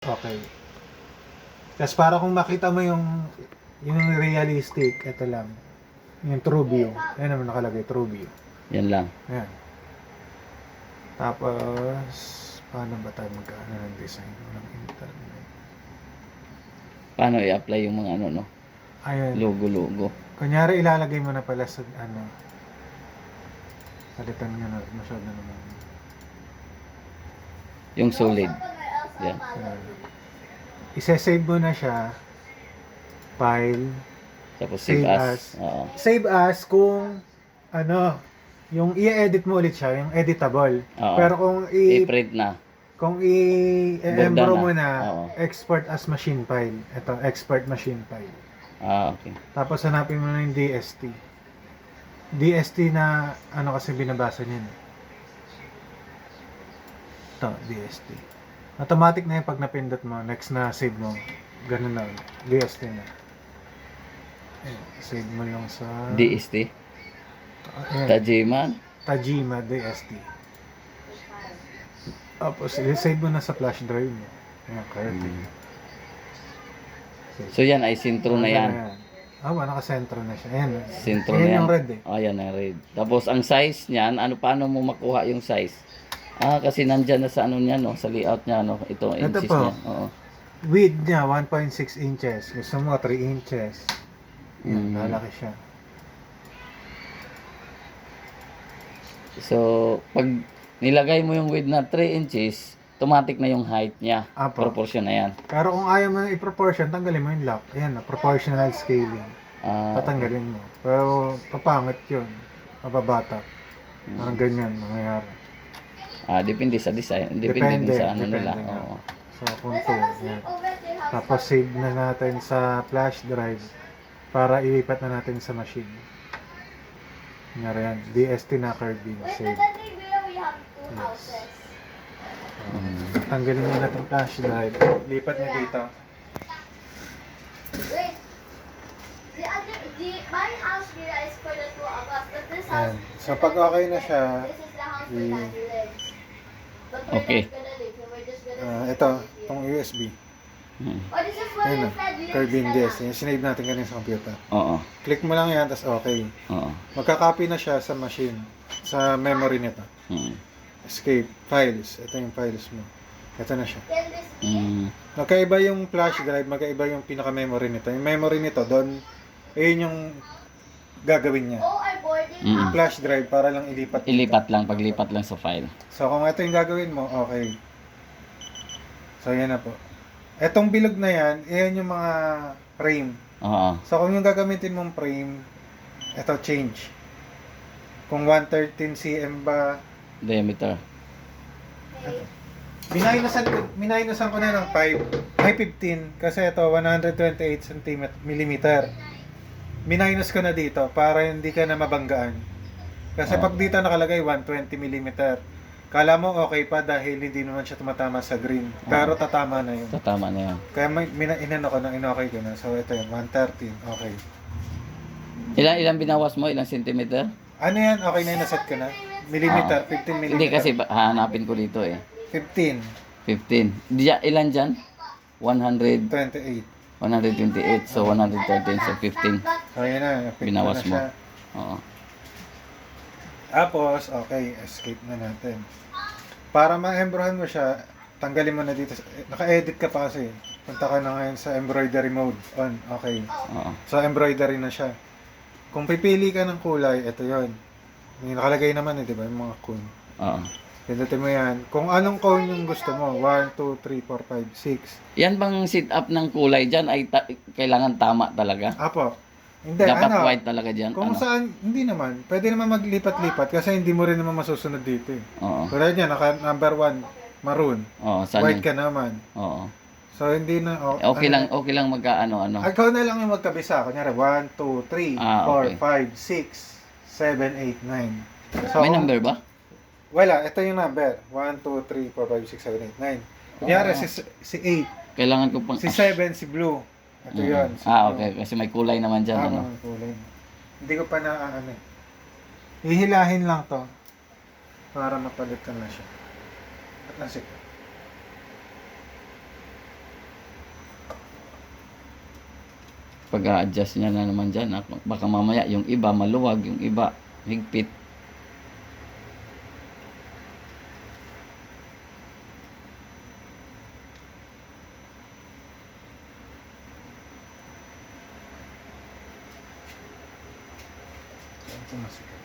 Okay. Tapos para kung makita mo yung realistic, ito lang. Yung true view. Ayan naman nakalagay, true view. Yan lang. Ayan. Tapos, paano ba tayo mag-ano ng design ng internet? Paano i-apply yung mga ano, no? Ayan. Logo-logo. Kunyari, ilalagay mo na pala sa ano. Palitan nga na, masyado naman. Yung solid. Yan. Isa-save mo na siya. File. Tapos save as. Oo. Save as kung ano, yung i-edit mo ulit siya, yung editable. Oo. Pero kung I-print na. kung i-embro mo Borda na. na, Oo. export as machine file. Ito, export machine file. Okay. Tapos hanapin mo na yung DST. DST na ano kasi binabasa niyan. Ito, DST. Automatic na yung pag napindot mo, next na save mo. Ganun na. DST na. Ayan, save mo lang sa DST. ayan, Tajiman. Tajima DST. Tapos, i-save mo na sa flash drive mo. Ayan, correct. So yan ay sintro na yan. Nakasentro na siya. Ayan. Sintro Ayan na yan. yung red eh. Ayan ang red. Tapos ang size niyan, paano mo makuha yung size? Kasi nandyan na sa ano niya, no? Sa layout niya, no? Ito, Ito inches po. niya. Oo. Width niya, 1.6 inches. Gusto mo, 3 inches. Ayan, lalaki siya. So, pag nilagay mo yung width na 3 inches, automatic na yung height niya. Apo. Proportion na yan. Pero kung ayaw mo i-proportion, tanggalin mo yung lock. Ayan, proportional scaling. Tatanggalin mo. Pero, papangit yun. Mababata. Parang ganyan, mangyayari. Depende sa design. Depende din sa ano nila. nga. Oo. So, contour. Ayan. Tapos, save na natin sa flash drive para ilipat na natin sa machine. Nangyari yan. DST na Kirby. Save. Yes. Tanggalin nyo na itong flash drive. Lipat nyo dito. Wait. My house here is for the two of us, but this house. Ayan. So, pag okay na siya, This is the house where Daddy lives. But we're Okay. not gonna live here. We're just gonna. ito, itong USB. Oh, this is where Ayun na. his dad lives. Kirby na DST. lang. Yung sinave natin kanina sa computer. Oo. Click mo lang yan, tapos okay. Oo. Magka-copy na siya sa machine. Sa memory nito. Mm. Escape. Files. Ito yung files mo. Ito na siya. Then this Mm. Magkaiba yung flash drive, magkaiba yung pinaka-memory nito. Yung memory nito, doon, ayun yung gagawin niya. our boarding Mm. house. Flash drive para lang ilipat. dito. Ilipat lang, paglipat lang sa file. So, kung ito yung gagawin mo, okay. So, yan na po. Etong bilog na yan, yan yung mga frame. Oo. So, kung yung gagamitin mong frame, ito change. Kung 113 cm ba, Diameter. minayunasan ko na ng 15 kasi ito 128 millimeter. Minus ko na dito para hindi ka na mabanggaan. Kasi pag dito nakalagay 120 millimeter, kala mo okay pa dahil hindi naman siya tumatama sa green. Pero tatama na yun. Tatama na yan. Kaya inano ko na, inokay ko na. So ito yun, 113. Okay. Ilang binawas mo? Ilang centimeter? Ano yan? Okay na yun, naset ko na. Millimeter, 15 millimeter. Hindi kasi hanapin ko dito eh. 15, 15. Ilan dyan? 100, 28. 128. So 113 sa 15. So yan na, effect Binawas na siya. Oo. Tapos, okay, escape na natin. Para ma-embrohan mo siya, tanggalin mo na dito. Naka-edit ka pa kasi. Punta ka na ngayon sa embroidery mode. On, okay. Oo. So, embroidery na siya. Kung pipili ka ng kulay, ito yon. May nakalagay naman di ba? Yung mga cone. Oo. Pindutin mo yan. Kung anong cone yung gusto mo. 1, 2, 3, 4, 5, 6. Yan bang sit up ng kulay dyan ay kailangan tama talaga? Apo. Hindi, Dapat ano. white talaga dyan? Kung Ano? saan, hindi naman. Pwede naman maglipat-lipat kasi hindi mo rin naman masusunod dito eh. Oo. Tulad niya, number 1, maroon. Oo. Saan White yun? ka naman. Oo. So, hindi na... Okay lang magkaano ano. Ikaw na lang yung magkabisa. Kunyari, 1, 2, 3, Okay. 4, 5, 6, 7, 8, 9. So, May number ba? Wala. Ito yung number. 1, 2, 3, 4, 5, 6, 7, 8, 9. Kunyari, si 8. Kailangan ko pang... Si 7, si blue. Ito yun. Si blue. Okay. Kasi may kulay naman dyan. Ano? Mga kulay. Hindi ko pa na ano eh. Hihilahin lang to para mapalitan na siya. At nasik. Pag-a-adjust niya na naman dyan. Baka mamaya yung iba maluwag, yung iba higpit. Ito masikip.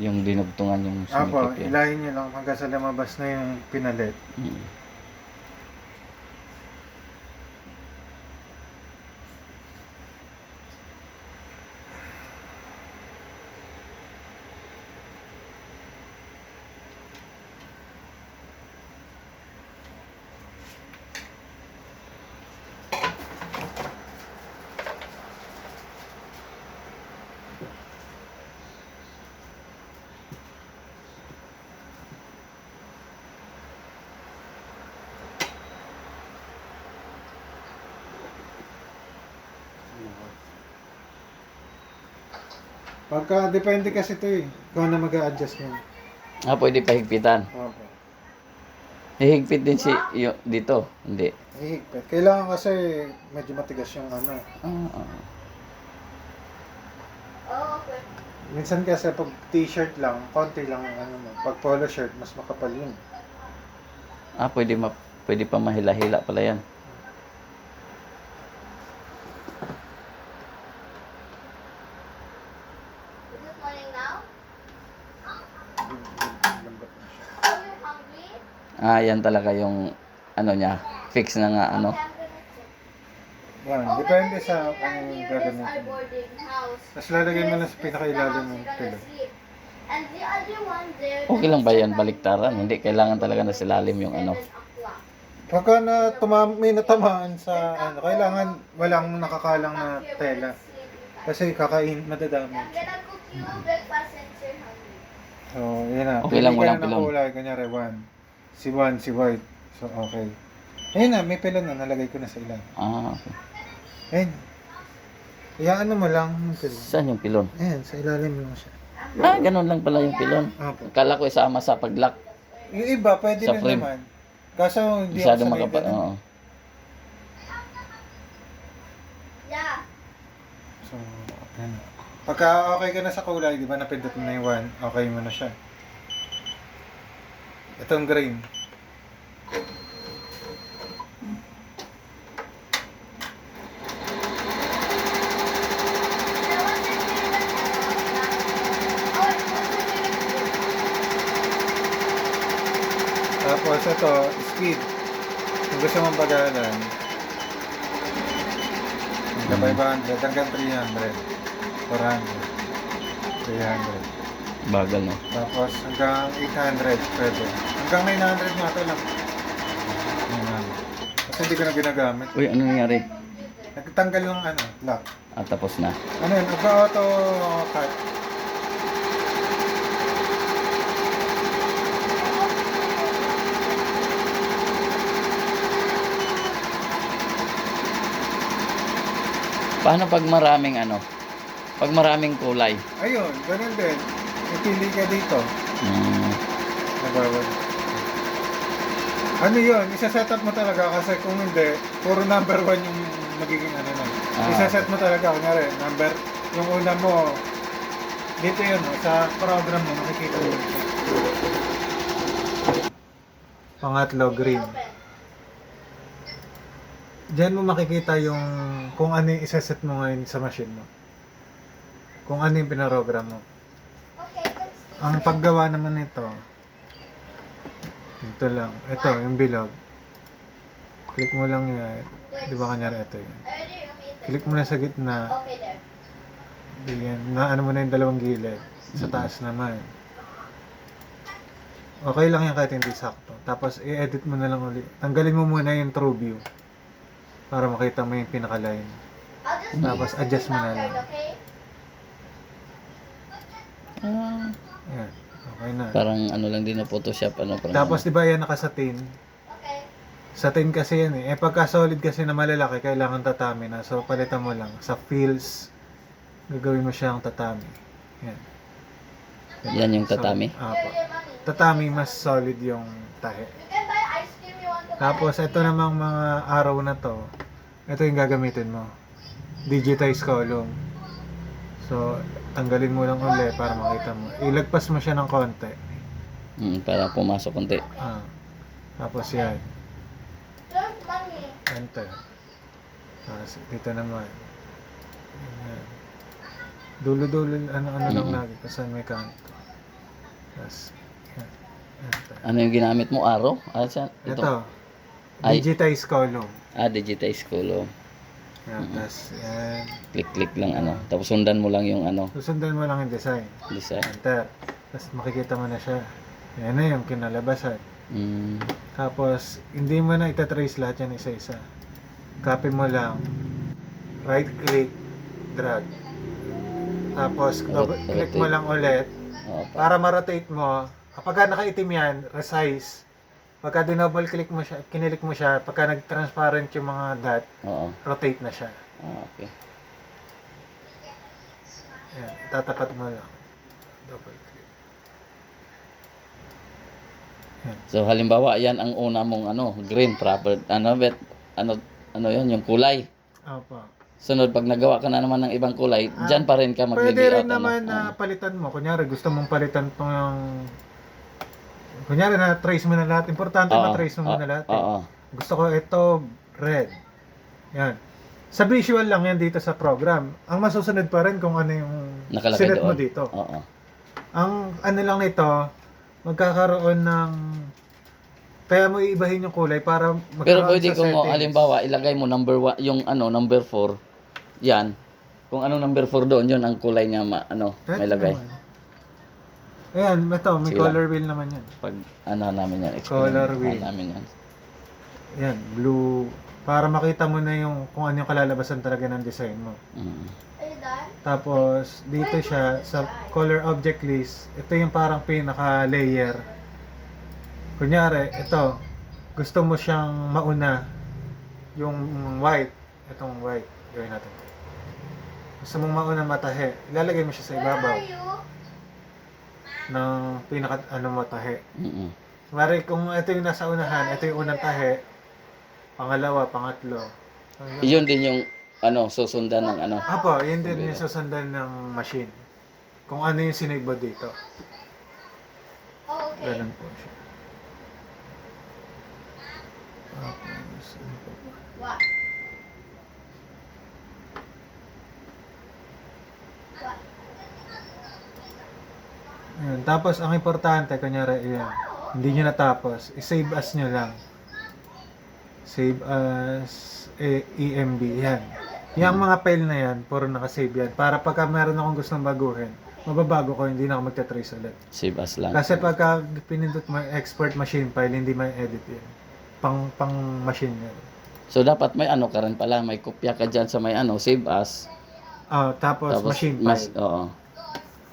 Yung dinugtungan yung Apo, sumikip yan. ilahin nyo lang hanggang sa lumabas na yung pinalit. Mm. Pagka, depende kasi ito eh. Ikaw na mag-a-adjust mo. Pwede pa higpitan. Opo. Hihigpit din si dito. Hindi. Ihigpit. Kailangan kasi medyo matigas yung ano. Ah. Oh, okay. Minsan kasi pag t-shirt lang, konti lang ang ano mo. Pag polo shirt, mas makapal yun. Pwede pa mahila-hila pala yan. Is it morning now? Lambot na siya. Are you hungry? Yan talaga yung ano niya. Fix na nga ano. Okay, I'm gonna check. Yan, Oh, depende but sa then anong here is gagamitin our mo. boarding house. Tapos lalagay mo lang sa This is pinakailalim the ng house you're pillow. gonna sleep. And the other one there. Okay lang ba yan baliktaran? Hindi kailangan talaga na silalim yung ano. 7 o'clock. Pagka na may natamaan sa ano, kailangan walang nakakalang na Here, we're tela. gonna sleep in Kasi kakain, madadami. I'm gonna cook you breakfast since you're hungry. So, yun na. Okay lang, Pili ka walang na ng pilon. kulay. Kunyari, one, si white. So, okay. Ayun na, may pilon na. Nalagay ko na sa ilan. Okay. Ayun. Iyaan mo lang yung pilon. Saan yung pilon? Ayan, sa ilalim lang siya. Ganun lang pala yung pilon. Opo. Akala ko isama sa paglock. Yung iba, pwede Sa rin frame. naman. Kaso, hindi Masyado ako sanay makapa... ganun. Oo. Yeah. So, ayun. Pagka okay ka na sa kulay, di ba napindot mo na yung one, okay mo na siya. Itong green. Tapos ito, speed. Kung gusto mong pagalan, hanggang 500, hanggang 300, 400, 300. Bagal, no? Tapos hanggang 800, pwede. Hanggang 900 nga ito lang. 900. Kasi hindi ko na ginagamit. Uy, ano nangyari? Nagtanggal yung ano, lock. Tapos na. Ano yun, nagka-auto cut. Paano pag maraming ano? Pag maraming kulay? Ayun, ganun din. Ipili ka dito. Nabawal. Ano yun, isa-set up mo talaga kasi kung hindi, puro number 1 yung magiging ano na. Isa-set mo talaga, kunyari, yung una mo, dito yun, sa program mo, makikita mo yun. Pangatlo, green. Diyan mo makikita yung kung ano yung isa-set mo ngayon sa machine mo. Kung ano yung pinaprogram mo. Okay, let's do Ang paggawa naman nito, ito lang. Ito, yung bilog. Click mo lang yan. Di ba kanyari ito yun? I already removed it. Click mo na sa gitna. Okay, there. Yan. Na ano mo na yung dalawang gilid. Sa taas naman. Okay lang yan kahit hindi sakto. Tapos i-edit mo na lang ulit. Tanggalin mo muna yung true view. Para makita mo yung pinaka-line. I'll just Tapos use adjust the mo na backyard, lang. okay? Yan. Okay na. Parang ano lang din na Photoshop. Ano, parang Tapos di ba yan nakasatin? Okay. Sa tin kasi yan eh. Pagka solid kasi na malalaki, kailangan tatami na. So, palitan mo lang. Sa feels, gagawin mo siyang tatami. Yan. Yan yung tatami? Apo. Tatami, mas solid yung tahe. You can buy ice cream you want to buy. Tapos, ito namang mga araw na to. Ito yung gagamitin mo. Digitize column. So, tanggalin mo lang uli para makita mo. Ilagpas mo siya ng konti. Para pumasok konti. Tapos yan. There's money. Enter. Tapos dito naman. Ayan. Dulo-dulo, ano-ano lang lagi. Kasi may kanto. Tapos, yan. Enter. Ano yung ginamit mo? Arrow? Ito. Ay. Digitize column. Digitize column. Yan. Tapos, yan. Click-click lang ano. Tapos sundan mo lang yung ano, Susundan mo lang yung design. design. Enter. Tapos makikita mo na siya. Yan na yung kinalabasan. Tapos, hindi mo na itatrace lahat yan isa-isa. Copy mo lang. Right click, drag. Tapos, click mo lang ulit. Para ma-rotate mo. Kapag nakaitim yan, resize. Pagka dinouble click mo siya, kinilik mo siya, pagka nag-transparent yung mga dot, rotate na siya. Okay. Yan, tatapat mo lang. Double click. So halimbawa, yan ang una mong ano, green proper ano yun, yung kulay. Opo. Sunod pag nagawa ka na naman ng ibang kulay, diyan pa rin ka Pwede mag-layout. rin naman na palitan mo. Kunyari, gusto mong palitan po yung... Kunyari, na-trace mo na lahat. Importante ma-trace mo na lahat. Gusto ko ito, red. Yan. Sa visual lang yan dito sa program. Ang masusunod pa rin kung ano yung Nakalagay sinet mo doon. dito. Ang ano lang nito, magkakaroon ng... Kaya mo iibahin yung kulay para magkaroon Pero pwede sa kung settings. halimbawa ilagay mo number 1, yung ano, number 4. Yan. Kung ano number 4 doon, yun ang kulay niya may lagay. Naman. Ayan, ito, may Sige color wheel naman yan. Pag ano namin yan, Color wheel. namin yan. Yan, blue. Para makita mo na yung kung ano yung kalalabasan talaga ng design mo. Are you done? Tapos, dito siya, sa color object list, ito yung parang pinaka-layer. Kunyari, ito, gusto mo siyang mauna, yung white, itong white, gawin natin. Gusto mong mauna matahe, ilalagay mo siya sa Where ibabaw are you? ng matahe. Mari, kung ito yung nasa unahan, ito yung unang tahe, pangalawa, pangatlo. Yun din yung susundan ng ano. Apo, yun din yung susundan ng machine. Kung ano yung sinave mo dito. Oh, okay. Ganun po siya. Tapos, ano pa ba? What? What? Ayan. Tapos, ang importante, kunyari, yan. Hindi nyo natapos. I-save as nyo lang. Save as EMB. Yan. Yung mga file na yan, puro nakasave yan. Para pagka meron akong gustong baguhin, mababago ko, hindi na ako magta-trace ulit. Save as lang. Kasi pagka pinindot mo yung export machine file, hindi may edit yan. Pang machine yan. So dapat may ano ka rin pala, may kopya ka dyan sa may save as. Tapos machine file. Oo.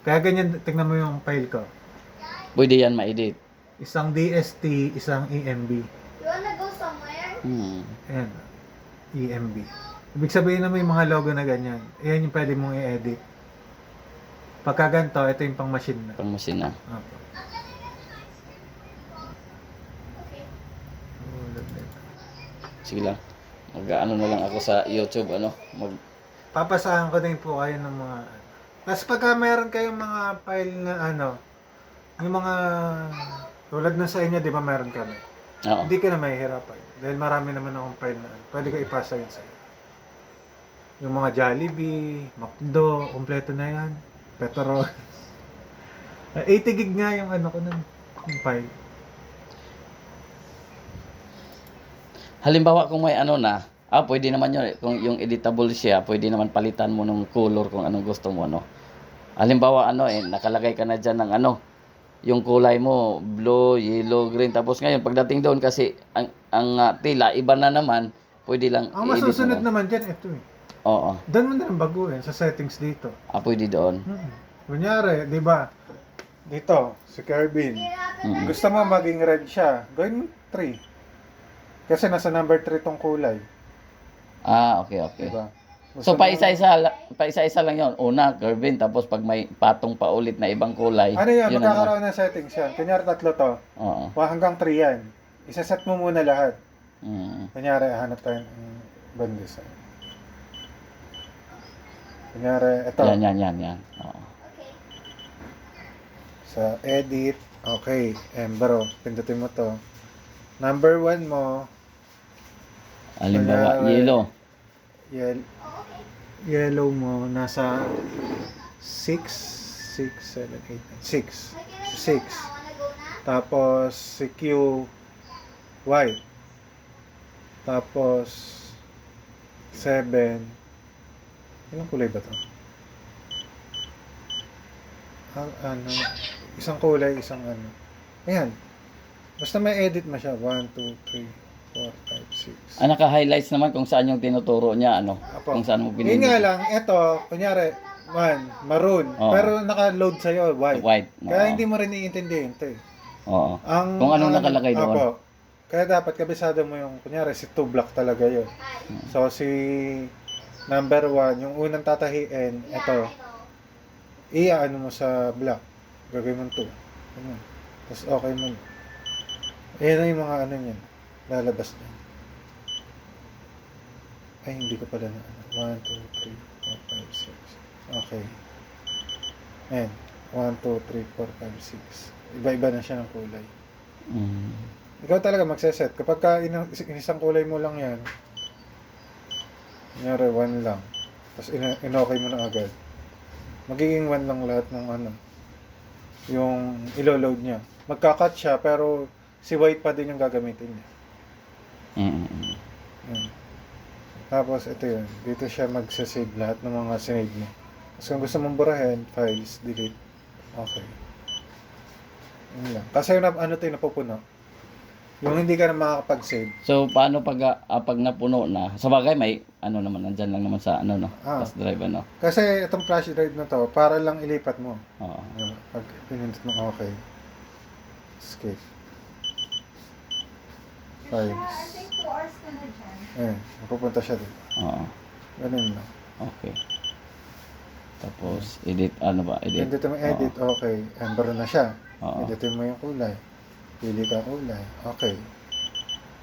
Kaya ganyan, tignan mo yung file ko. Pwede yan ma-edit. Isang DST, isang EMB. You wanna go somewhere? Ayan. EMB. Ibig sabihin na may mga logo na ganyan. Ayan yung pwede mong i-edit. Pagka ganito, ito yung pang machine na. Pang machine na. Opo. Okay. Sige lang. Mag-ano na lang ako sa YouTube, Papasahan ko din po kayo ng mga... Tapos pagka meron kayong mga file na yung mga... Tulad na sa inyo, di ba meron kami? Oo. Hindi ka na mahihirapan. Dahil marami naman akong file na pwede ko ipasa yun sa'yo. Yung mga Jollibee, McDo, kompleto na yan. Petrol. 80 gig nga yung ko nun. Yung file. Halimbawa kung may pwede naman yun. Kung yung editable siya, pwede naman palitan mo ng color kung anong gusto mo, Halimbawa, nakalagay ka na dyan ng yung kulay mo, blue, yellow, green. Tapos ngayon, pagdating doon kasi, ang tila, iba na naman, pwede lang Ang i-edit masusunod mo. naman dyan, ito eh. Oo. Doon mo na lang baguhin sa settings dito. Pwede doon. Kunyari, di ba? Dito, si Kerbin. It happened Gusto mo maging red siya. Gawin mo 3. Kasi nasa number 3 tong kulay. Okay, okay. Diba? So, pa-isa-isa lang yon. Una, curving, tapos pag may patong pa ulit na ibang kulay, Ano yan? yun na naman. Magkakaroon ng settings yan. Kunyari 3 to. Oo. Hanggang 3 yan. Isaset mo muna lahat. Mm. Kunyari, hanap tayo ng bandis. Kunyari, ito. Yan. Oo. Sa edit. Okay. Bro, pindutin mo to. Number 1 mo. Halimbawa, Kunyari, yellow. Yellow mo. Nasa 6, 7, 8, 6. 6. Tapos, si Q, white. Tapos, 7. Ilang kulay ba to? Ano, isang kulay, isang ano. Ayan. Basta may edit mo siya. 1, 2, 3, 4, 5, 6. Naka-highlights naman kung saan yung tinuturo niya, ano? Apo. Kung saan mo Yun nga pinili. lang, ito, kunyari, maroon. Oo. Pero naka-load sa'yo, white. White. Kaya Oo. hindi mo rin iintindihin ito eh. Oo. Ang, Kung anong nakalagay doon. Apo. Kaya dapat kabisado mo yung, kunyari, si 2 block talaga yun. So, si number 1, yung unang tatahiin, ito, ano mo sa block. Gagawin mo 2. Ano. Tapos okay mo. Ayan na yung mga ano niyan. Lalabas na. Ay, hindi ko pala na. 1, 2, 3, 4, 5, 6. Okay. Ayan. 1, 2, 3, 4, 5, 6. Iba-iba na siya ng kulay. Mm. Ikaw talaga magseset. Kapag ka inisang kulay mo lang yan, kunyari 1 lang. Tapos in-okay mo na agad. Magiging 1 lang lahat ng ano. Yung ilo-load niya. Magka-cut siya pero si white pa din yung gagamitin niya. Mm. Yun. Tapos ito yun. Dito siya magsasave lahat ng mga sinave mo. Tapos kung gusto mong burahin, files, delete. Okay. Yun lang. Kasi yung ano ito yung napupuno. Yung hindi ka na makakapag-save. So, paano pag napuno na? Sa bagay, may ano naman, nandyan lang naman sa ano, no? Fast drive, ano? Kasi itong flash drive na to, para lang ilipat mo. Oo. Pag pinindot mo okay. Escape. Files. Mapupunta siya dito. Oo. Ganun lang. Okay. Tapos, edit, ano ba? Edit. Pindutin mo edit, okay. Amber na siya. Oo. Editin mo yung kulay. Pili ka kulay. Okay.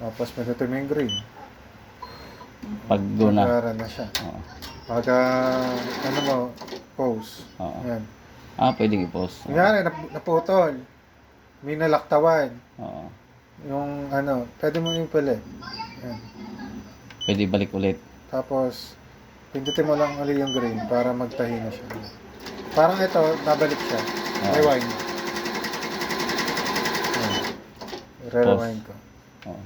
Tapos pindutin mo yung green. Pag doon na. Nagkaroon na siya. Oo. Pagka, ano mo, pause. Oo. Ayan. Pwedeng i-post. Kunyari, naputol. May nalaktawan. Oo. Yung ano, pwede mo yung palit. Ayan. Pwede balik ulit. Tapos, pindutin mo lang ulit yung green para magtahi na siya. Parang ito, nabalik siya. Rewind. Ayan. Re-rewind ko. Oo.